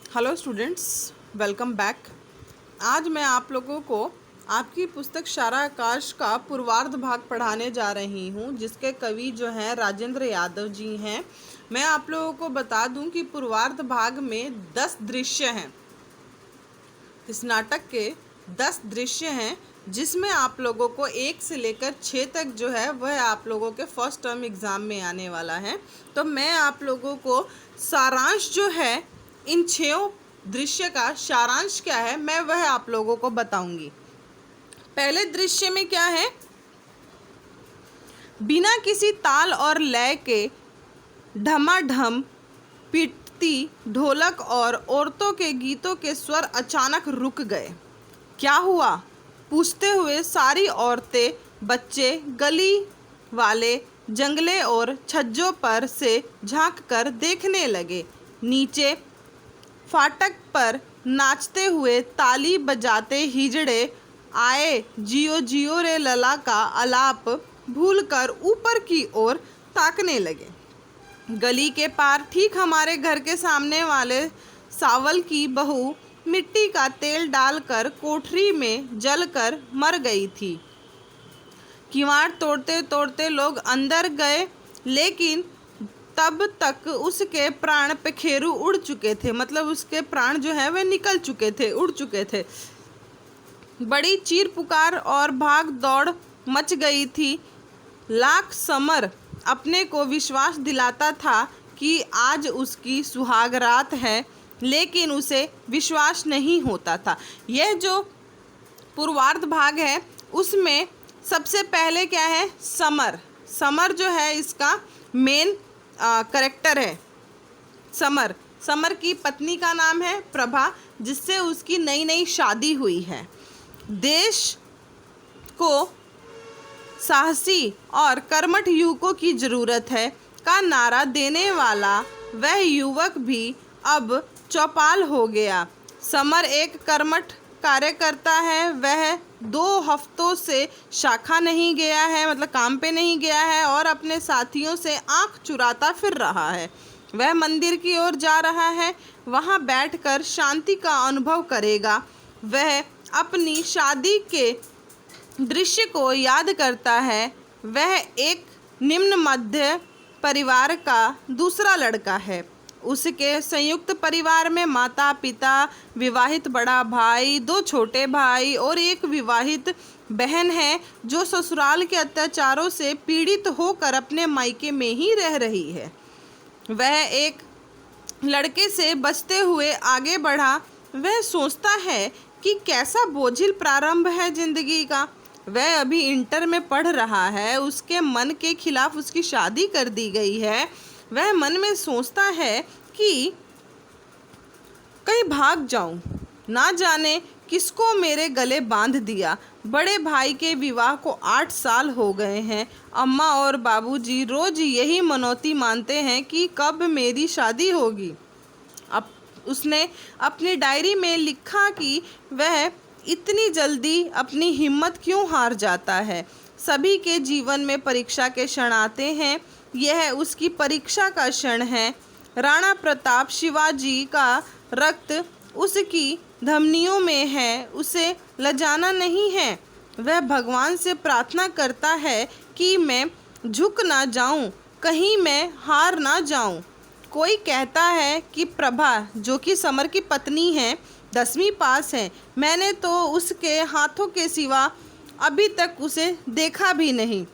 Hello students, welcome back. आज मैं आप लोगों को आपकी पुस्तक शारा आकाश का पूर्वार्ध भाग पढ़ाने जा रही हूँ, जिसके कवि जो हैं राजेंद्र यादव जी हैं। मैं आप लोगों को बता दूँ कि पूर्वार्ध भाग में 10 दृश्य हैं। इस नाटक के 10 दृश्य हैं, जिसमें आप लोगों को 1 से लेकर 6 तक जो है वह आप लोगों के फर्स्ट टर्म एग्ज़ाम में आने वाला है। तो मैं आप लोगों को सारांश जो है, इन 6 दृश्य का सारांश क्या है, मैं वह आप लोगों को बताऊंगी। पहले दृश्य में क्या है, बिना किसी ताल और लय के ढमाढम पीटती ढोलक और औरतों के गीतों के स्वर अचानक रुक गए। क्या हुआ, पूछते हुए सारी औरतें, बच्चे गली वाले जंगले और छज्जों पर से झांककर देखने लगे। नीचे फाटक पर नाचते हुए ताली बजाते हिजड़े आए, जियो जियो रे लला का आलाप भूलकर ऊपर की ओर ताकने लगे। गली के पार ठीक हमारे घर के सामने वाले सावल की बहू मिट्टी का तेल डालकर कोठरी में जलकर मर गई थी। किवाड़ तोड़ते तोड़ते लोग अंदर गए, लेकिन तब तक उसके प्राण पखेरु उड़ चुके थे। मतलब उसके प्राण जो है वह निकल चुके थे, उड़ चुके थे। बड़ी चीर पुकार और भाग दौड़ मच गई थी। लाख समर अपने को विश्वास दिलाता था कि आज उसकी सुहागरात है, लेकिन उसे विश्वास नहीं होता था। यह जो पूर्वार्ध भाग है, उसमें सबसे पहले क्या है, समर। समर जो है इसका मेन करेक्टर है। समर की पत्नी का नाम है प्रभा, जिससे उसकी नई नई शादी हुई है। देश को साहसी और कर्मठ युवकों की ज़रूरत है का नारा देने वाला वह युवक भी अब चौपाल हो गया। समर एक कर्मठ कार्यकर्ता है। वह 2 हफ्तों से शाखा नहीं गया है, मतलब काम पे नहीं गया है, और अपने साथियों से आंख चुराता फिर रहा है। वह मंदिर की ओर जा रहा है, वहां बैठकर शांति का अनुभव करेगा। वह अपनी शादी के दृश्य को याद करता है। वह एक निम्न मध्य परिवार का दूसरा लड़का है। उसके संयुक्त परिवार में माता पिता, विवाहित बड़ा भाई, 2 छोटे भाई और एक विवाहित बहन है, जो ससुराल के अत्याचारों से पीड़ित होकर अपने मायके में ही रह रही है। वह एक लड़के से बचते हुए आगे बढ़ा। वह सोचता है कि कैसा बोझिल प्रारंभ है जिंदगी का। वह अभी इंटर में पढ़ रहा है। उसके मन के खिलाफ उसकी शादी कर दी गई है। वह मन में सोचता है कि कहीं भाग जाऊं, ना जाने किसको मेरे गले बांध दिया। बड़े भाई के विवाह को 8 साल हो गए हैं। अम्मा और बाबूजी रोज यही मनौती मानते हैं कि कब मेरी शादी होगी। अब उसने अपनी डायरी में लिखा कि वह इतनी जल्दी अपनी हिम्मत क्यों हार जाता है। सभी के जीवन में परीक्षा के क्षण आते हैं। यह उसकी परीक्षा का क्षण है। राणा प्रताप, शिवाजी का रक्त उसकी धमनियों में है। उसे लजाना नहीं है। वह भगवान से प्रार्थना करता है कि मैं झुक ना जाऊं, कहीं मैं हार ना जाऊं। कोई कहता है कि प्रभा, जो कि समर की पत्नी है, 10वीं पास है। मैंने तो उसके हाथों के सिवा अभी तक उसे देखा भी नहीं।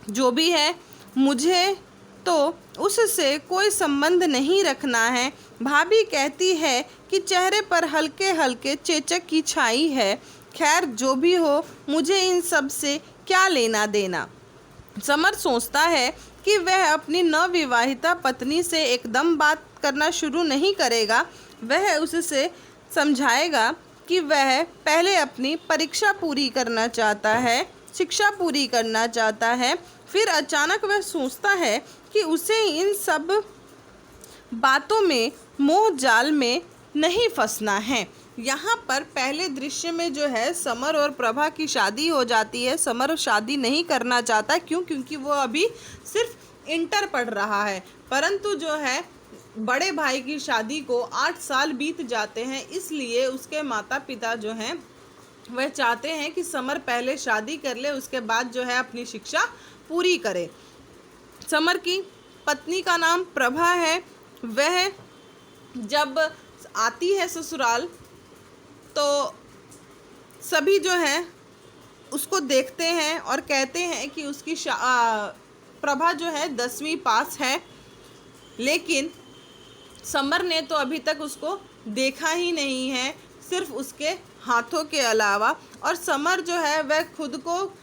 जो भी है, मुझे तो उससे कोई संबंध नहीं रखना है। भाभी कहती है कि चेहरे पर हल्के हल्के चेचक की छाई है। खैर, जो भी हो, मुझे इन सब से क्या लेना देना। समर सोचता है कि वह अपनी नवविवाहिता पत्नी से एकदम बात करना शुरू नहीं करेगा। वह उससे समझाएगा कि वह पहले अपनी परीक्षा पूरी करना चाहता है, शिक्षा पूरी करना चाहता है। फिर अचानक वह सोचता है कि उसे इन सब बातों में, मोह जाल में नहीं फंसना है। यहाँ पर पहले दृश्य में जो है, समर और प्रभा की शादी हो जाती है। समर शादी नहीं करना चाहता, क्योंकि वो अभी सिर्फ इंटर पढ़ रहा है। परंतु जो है बड़े भाई की शादी को 8 साल बीत जाते हैं, इसलिए उसके माता पिता जो हैं वह चाहते हैं कि समर पहले शादी कर ले, उसके बाद जो है अपनी शिक्षा पूरी करे। समर की पत्नी का नाम प्रभा है। वह जब आती है ससुराल तो सभी जो है उसको देखते हैं और कहते हैं कि उसकी प्रभा जो है 10वीं पास है, लेकिन समर ने तो अभी तक उसको देखा ही नहीं है, सिर्फ उसके हाथों के अलावा। और समर जो है वह खुद को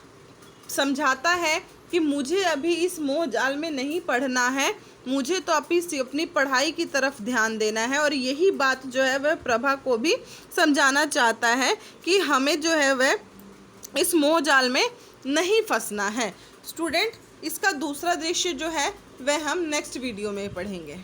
समझाता है कि मुझे अभी इस मोह जाल में नहीं पढ़ना है, मुझे तो अपनी पढ़ाई की तरफ ध्यान देना है। और यही बात जो है वह प्रभा को भी समझाना चाहता है कि हमें जो है वह इस मोह जाल में नहीं फंसना है। स्टूडेंट, इसका दूसरा दृश्य जो है वह हम नेक्स्ट वीडियो में पढ़ेंगे।